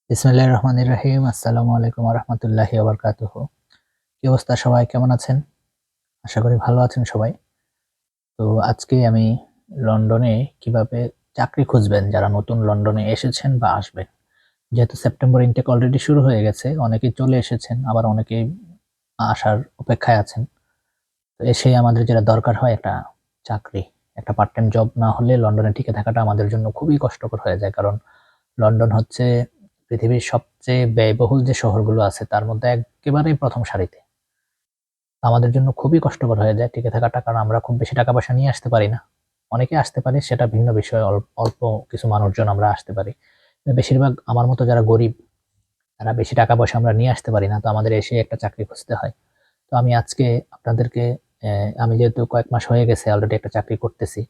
বিসমিল্লাহির রহমানির রহিম। আসসালামু আলাইকুম ওয়া রাহমাতুল্লাহি ওয়া বারাকাতুহু। কি অবস্থা সবাই কেমন আছেন? আশা করি ভালো আছেন সবাই। তো আজকে আমি লন্ডনে কিভাবে চাকরি খুঁজবেন যারা নতুন লন্ডনে এসেছেন বা আসবেন। যেহেতু সেপ্টেম্বর ইনটেক অলরেডি শুরু হয়ে গেছে, অনেকেই চলে এসেছেন, আবার অনেকেই আসার অপেক্ষায় আছেন। তো এসেই আমাদের যেটা দরকার হয় একটা চাকরি। একটা পার্ট টাইম জব না হলে লন্ডনে টিকে থাকাটা আমাদের জন্য খুবই কষ্টকর হয়ে যায়। কারণ লন্ডন হচ্ছে পৃথিবীর সবচেয়ে ব্যয়বহুল যে শহরগুলো আছে তার মধ্যে একেবারেই ১ম সারিতে। আমাদের জন্য খুবই কষ্টকর হয়ে যায় টিকে থাকাটা, কারণ আমরা খুব বেশি টাকা-পয়সা নিয়ে আসতে পারি না। অনেকে আসতে পারে সেটা ভিন্ন বিষয়। অল্প কিছু মানুষজন আমরা আসতে পারি। বেশিরভাগ আমার মতো যারা গরিব, তারা বেশি টাকা-পয়সা আমরা নিয়ে আসতে পারি না। তো আমাদের এসে একটা চাকরি খুঁজতে হয়। তো আমি আজকে আপনাদেরকে আমি যেহেতু কয়েক মাস হয়ে গেছে অলরেডি একটা চাকরি করতেছি।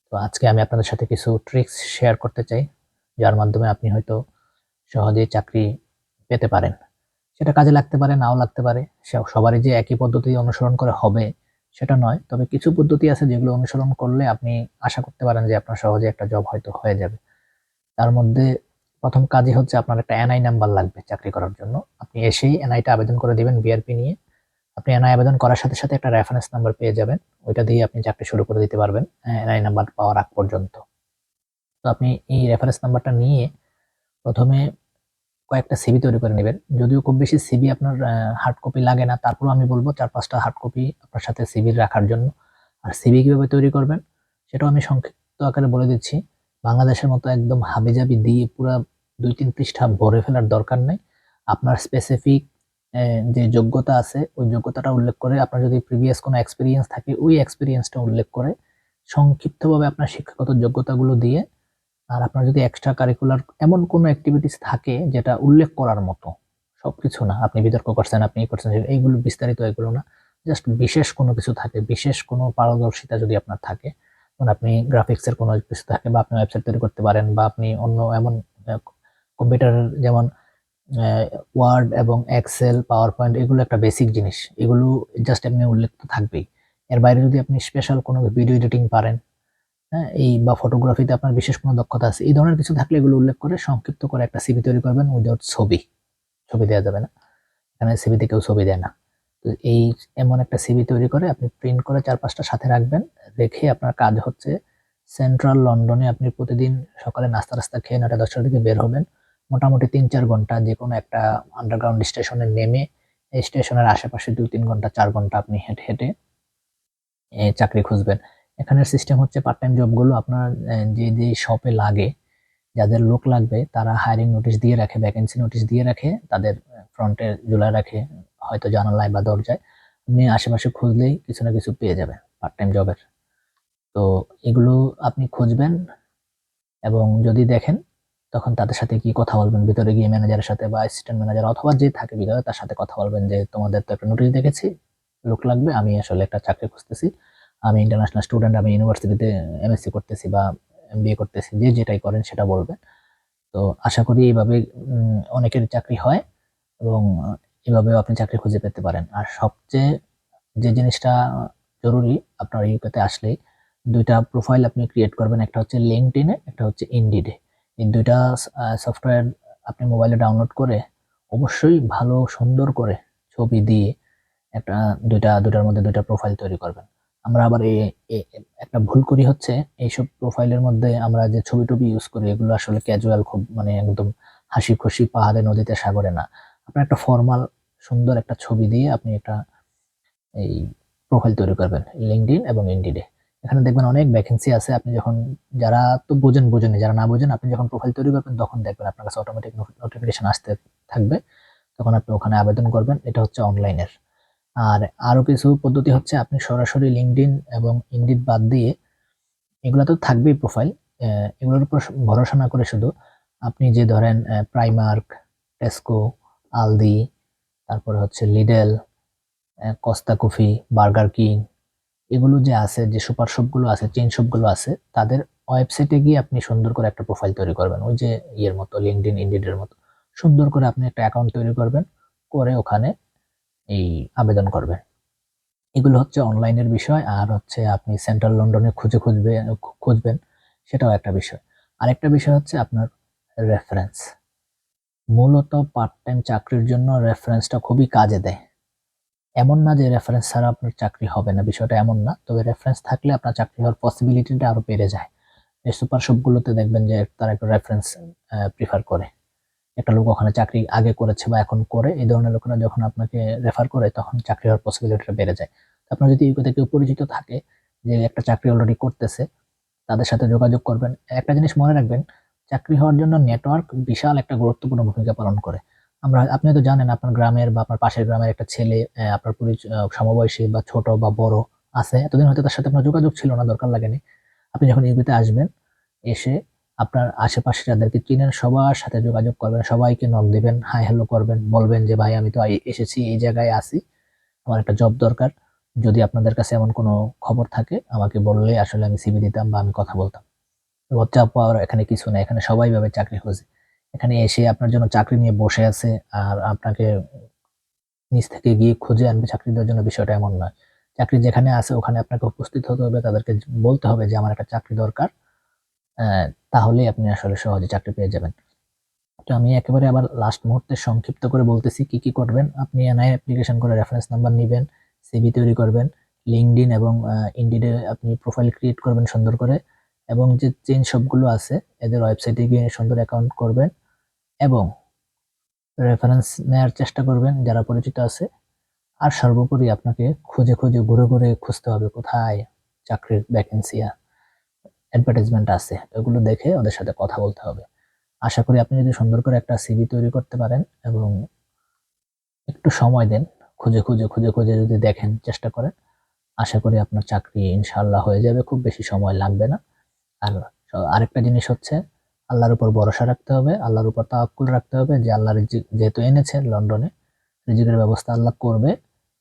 তো আজকে আমি আপনাদের সাথে কিছু ট্রিকস শেয়ার করতে চাই, যার মাধ্যমে আপনি হয়তো সহজেই চাকরি পেতে পারেন। সেটা কাজে লাগতে পারে, নাও লাগতে পারে। সবারই যে একই পদ্ধতি অনুসরণ করে হবে, সেটা নয়। তবে কিছু পদ্ধতি আছে যেগুলো অনুসরণ করলে আপনি আশা করতে পারেন যে আপনার সহজে একটা জব হয়তো হয়ে যাবে। তার মধ্যে ১ম কাজই হচ্ছে আপনার একটা এনআই নাম্বার লাগবে চাকরি করার জন্য। আপনি এসেই এনআইটা আবেদন করে দিবেন বিআরপি নিয়ে। আপনি এনআই আবেদন করার সাথে, সাথে একটা রেফারেন্স নাম্বার পেয়ে যাবেন। ওইটা দিয়ে আপনি চাকরি শুরু করে দিতে পারবেন এনআই নাম্বার পাওয়ার আগ পর্যন্ত। তো আপনি এই রেফারেন্স নাম্বারটা নিয়ে ১ম এ কয়েকটা সিভি তৈরি করে নিবেন। যদিও খুব বেশি সিভি আপনার হার্ড কপি লাগে না। তারপরেও আমি বলব ৪-৫ টা হার্ড কপি আপনার সাথে সিভির রাখার জন্য। আর সিভি কিভাবে তৈরি করবেন সেটাও আমি সংক্ষিপ্ত আকারে বলে দিচ্ছি। বাংলাদেশের মতো একদম হাবিজাবি দিয়ে পুরা ২-৩ পৃষ্ঠা ভরে ফেলার দরকার নাই। আপনার স্পেসিফিক যে যোগ্যতা আছে ওই যোগ্যতাটা উল্লেখ করে, আপনার যদি প্রিভিয়াস কোনো এক্সপেরিয়েন্স থাকে ওই এক্সপেরিয়েন্সটা উল্লেখ করে সংক্ষিপ্তভাবে আপনার শিক্ষাগত যোগ্যতাগুলো দিয়ে, আর আপনার যদি এক্সট্রা কারিকুলার এমন কোনো এক্টিভিটিস থাকে যেটা উল্লেখ করার মতো, সবকিছু না। আপনি বিতর্ক করছেন, আপনি করছেন, এইগুলো বিস্তারিত এগুলো না। জাস্ট বিশেষ কোনো কিছু থাকে, বিশেষ কোনো পারদর্শিতা যদি আপনার থাকে, যেমন আপনি গ্রাফিক্সের কোনো কিছু থাকে বা আপনি ওয়েবসাইট তৈরি করতে পারেন বা আপনি অন্য এমন কম্পিউটার যেমন ওয়ার্ড এবং এক্সেল, পাওয়ার পয়েন্ট এগুলো একটা বেসিক জিনিস। এগুলো জাস্ট এমনি উল্লেখ তো থাকবেই। এর বাইরে যদি আপনি স্পেশাল কোনো ভিডিও এডিটিং পারেন, হ্যাঁ? এই বা ফটোগ্রাফিতে আপনার বিশেষ কোনো দক্ষতা আছে। এই ধরনের কিছু থাকলে এগুলো উল্লেখ করে সংক্ষিপ্ত করে একটা সিভি তৈরি করবেন উইথআউট ছবি। ছবি দেয়া যাবে না। এখানে সিভিতে কেউ ছবি দেয় না। তো এমন একটা সিভি তৈরি করে আপনি প্রিন্ট করে ৪-৫ টা সাথে রাখবেন। রেখে আপনার কাজ হচ্ছে সেন্ট্রাল লন্ডনে আপনি প্রতিদিন সকালে নাস্তা-টাস্তা খেয়ে ৯ঃ০০-১০ঃ০০ টার দিকে বের হবেন। মোটামুটি ৩-৪ ঘন্টা যেকোনো একটা আন্ডারগ্রাউন্ড স্টেশনে নেমে এই স্টেশনের আশেপাশে ২-৩ ঘন্টা ৪ ঘন্টা আপনি হেঁটে, হেঁটে চাকরি খুঁজবেন। এখানের সিস্টেম হচ্ছে পার্ট টাইম জবগুলো আপনার যে শপে লাগে, যাদের লোক লাগবে তারা হায়ারিং নোটিশ দিয়ে রাখে, ভ্যাকেন্সি নোটিশ দিয়ে রাখে, তাদের ফ্রন্টে ঝুলায় রাখে, হয়তো জানালায় বা দরজায়। আপনি আশেপাশে খুঁজলেই কিছু না কিছু পেয়ে যাবেন পার্ট টাইম জবের। তো এগুলো আপনি খুঁজবেন এবং যদি দেখেন তখন তাদের সাথে গিয়ে কথা বলবেন। ভিতরে গিয়ে ম্যানেজারের সাথে বা অ্যাসিস্ট্যান্ট ম্যানেজার অথবা যে থাকে ভিতরে তার সাথে কথা বলবেন যে, "তোমাদের তো একটা নোটিশ দেখেছি, লোক লাগবে। আমি আসলে একটা চাকরি খুঁজতেছি। আমি ইন্টারন্যাশনাল স্টুডেন্ট, আমি ইউনিভার্সিটিতে এমএসসি করতেছি বা এমবিএ করতেছি।" যে যেটাই করেন সেটা বলবেন। তো আশা করি এইভাবে অনেকের চাকরি হয় এবং এভাবেও আপনি চাকরি খুঁজে পেতে পারেন। আর সবচেয়ে যে জিনিসটা জরুরি আপনার ইউকেতে আসলেই ২ টা প্রোফাইল আপনি ক্রিয়েট করবেন। একটা হচ্ছে LinkedIn এ, একটা হচ্ছে Indeed এ। এই ২ টা সফটওয়্যার আপনি মোবাইলে ডাউনলোড করে অবশ্যই ভালো সুন্দর করে ছবি দিয়ে একটা ২ টার মধ্যে ২ টা প্রোফাইল তৈরি করবেন। আমরা আবার এ এ এ একটা ভুল করি হচ্ছে এইসব প্রোফাইলের মধ্যে আমরা যে ছবি-টবি ইউজ করি এগুলো আসলে ক্যাজুয়াল, খুব মানে একদম হাসি-খুশি পাহাড়ে, নদীতে, সাগরে না। আপনার একটা ফরমাল সুন্দর একটা ছবি দিয়ে আপনি একটা এই প্রোফাইল তৈরি করবেন LinkedIn এবং Indeed এ। এখানে দেখবেন অনেক ভ্যাকেন্সি আছে। আপনি যখন যারা তো বোঝেন, বোঝেনই। যারা না বোঝেন আপনি যখন প্রোফাইল তৈরি করবেন তখন দেখবেন আপনার কাছে অটোমেটিক নোটিফিকেশন আসতে থাকবে। তখন আপনি ওখানে আবেদন করবেন। এটা হচ্ছে অনলাইনের। আর আরো কিছু পদ্ধতি হচ্ছে আপনি সরাসরি LinkedIn এবং Indeed বাদ দিয়ে, এগুলা তো থাকবেই প্রোফাইল। এগুলোর উপর ভরসা না করে শুধু আপনি যে ধরেন প্রাইমার্ক, টেস্কো, আলদি, তারপরে হচ্ছে লিডেল, কস্তা কফি, বার্গার কিং, এগুলো যে আছে, যে সুপার শপগুলো আছে, চেইন শপগুলো আছে, তাদের ওয়েবসাইটে গিয়ে আপনি সুন্দর করে একটা প্রোফাইল তৈরি করবেন। ওই যে ইয়ের মতো LinkedIn, Indeed এর মতো। সুন্দর করে আপনি একটা অ্যাকাউন্ট তৈরি করবেন। করে ওখানে এই আবেদন করবেন। এগুলো হচ্ছে অনলাইনের বিষয়। আর হচ্ছে আপনি সেন্ট্রাল লন্ডনে খুঁজবেন, সেটাও একটা বিষয়। আরেকটা বিষয় হচ্ছে আপনার রেফারেন্স। মূলত পার্ট টাইম চাকরির জন্য রেফারেন্সটা খুবই কাজে দেয়। এমন না যে রেফারেন্স ছাড়া আপনার চাকরি হবে না, বিষয়টা এমন না। তবে রেফারেন্স থাকলে আপনার চাকরি হওয়ার পসিবিলিটিটা আরো বেড়ে যায়। এই সুপার শপগুলোতে দেখবেন যে তারা একটা রেফারেন্স প্রিফার করে। একটা লোক ওখানে চাকরি আগে করেছে বা এখন করে, এই ধরনের লোকেরা যখন আপনাকে রেফার করে তখন চাকরি হওয়ার পসিবিলিটিটা বেড়ে যায়। তো আপনার যদি ইউকেতে কেউ পরিচিত থাকে যে একটা চাকরি অলরেডি করতেছে, তাদের সাথে যোগাযোগ করবেন। একটা জিনিস মনে রাখবেন, চাকরি হওয়ার জন্য নেটওয়ার্ক বিশাল একটা গুরুত্বপূর্ণ ভূমিকা পালন করে। আপনি হয়তো জানেন আপনার গ্রামের বা আপনার পাশের গ্রামের একটা ছেলে আপনার সমবয়সী বা ছোট বা বড় আছে। এতদিন হয়তো তার সাথে আপনার যোগাযোগ ছিল না, দরকার লাগেনি। আপনি যখন ইউকেতে আসবেন, এসে আপনার আশেপাশে যাদেরকে চিনেন সবার সাথে যোগাযোগ করবেন, সবাইকে নক দিবেন, হাই হ্যালো করবেন, বলবেন যে ভাই আমি তো এসেছি, এই জায়গায় আছি, আমার একটা জব দরকার। যদি আপনাদের কাছে এমন কোনো খবর থাকে আমাকে বললে আসলে আমি সিভি দিতাম বা আমি কথা বলতাম। লজ্জা পাওয়ার এখানে কিছু নাই, এখানে সবাই ভাবে চাকরি খোঁজে। এখানে এসে আপনার জন্য চাকরি নিয়ে বসে আছে আর আপনাকে নিজ থেকে গিয়ে খুঁজে আনবে চাকরি দেওয়ার জন্য, বিষয়টা এমন নয়। চাকরি যেখানে আছে ওখানে আপনাকে উপস্থিত হতে হবে, তাদেরকে বলতে হবে যে আমার একটা চাকরি দরকার। তাহলেই আপনি আসলে সহজে চাকরি পেয়ে যাবেন। তো আমি একেবারে আবার লাস্ট মুহূর্তে সংক্ষিপ্ত করে বলতেছি কি, কি করবেন। আপনি এনআই অ্যাপ্লিকেশন করে রেফারেন্স নাম্বার নিবেন, সিভি তৈরি করবেন, লিঙ্কডইন এবং ইনডিডে আপনি প্রোফাইল ক্রিয়েট করবেন সুন্দর করে, এবং যে চেইন শপগুলো আছে এদের ওয়েবসাইটে গিয়ে সুন্দর অ্যাকাউন্ট করবেন এবং রেফারেন্স নেওয়ার চেষ্টা করবেন যারা পরিচিত আছে। আর সর্বোপরি আপনাকে খুঁজে, খুঁজে ঘুরে, ঘুরে খুঁজতে হবে কোথায় চাকরির ভ্যাকেন্সি অ্যাডভার্টাইজমেন্ট আছে। ওগুলো দেখে ওদের সাথে কথা বলতে হবে। আশা করি আপনি যদি সুন্দর করে একটা সিভি তৈরি করতে পারেন এবং একটু সময় দেন, খুঁজে, খুঁজে, খুঁজে, খুঁজে যদি দেখেন, চেষ্টা করেন, আশা করি আপনার চাকরি ইনশাআল্লাহ হয়ে যাবে। খুব বেশি সময় লাগবে না। আর আরেকটা জিনিস হচ্ছে আল্লাহর উপর ভরসা রাখতে হবে, আল্লাহর উপর তাওয়াক্কুল রাখতে হবে যে আল্লাহ রিজিক যেহেতু এনেছেন লন্ডনে, রিজিকের ব্যবস্থা আল্লাহ করবে।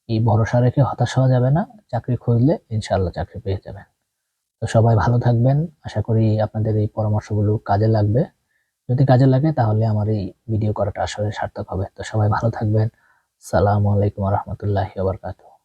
এই ভরসা রেখে হতাশ হওয়া যাবে না। চাকরি খুঁজলে ইনশাআল্লাহ চাকরি পেয়ে যাবেন। তো সবাই ভালো থাকবেন। আশা করি আপনাদের এই পরামর্শগুলো কাজে লাগবে। যদি কাজে লাগে তাহলে আমার এই ভিডিও করাটা আসলে সার্থক হবে। তো সবাই ভালো থাকবেন। আসসালামু আলাইকুম ওয়া রাহমাতুল্লাহি ওয়া বারাকাতুহু।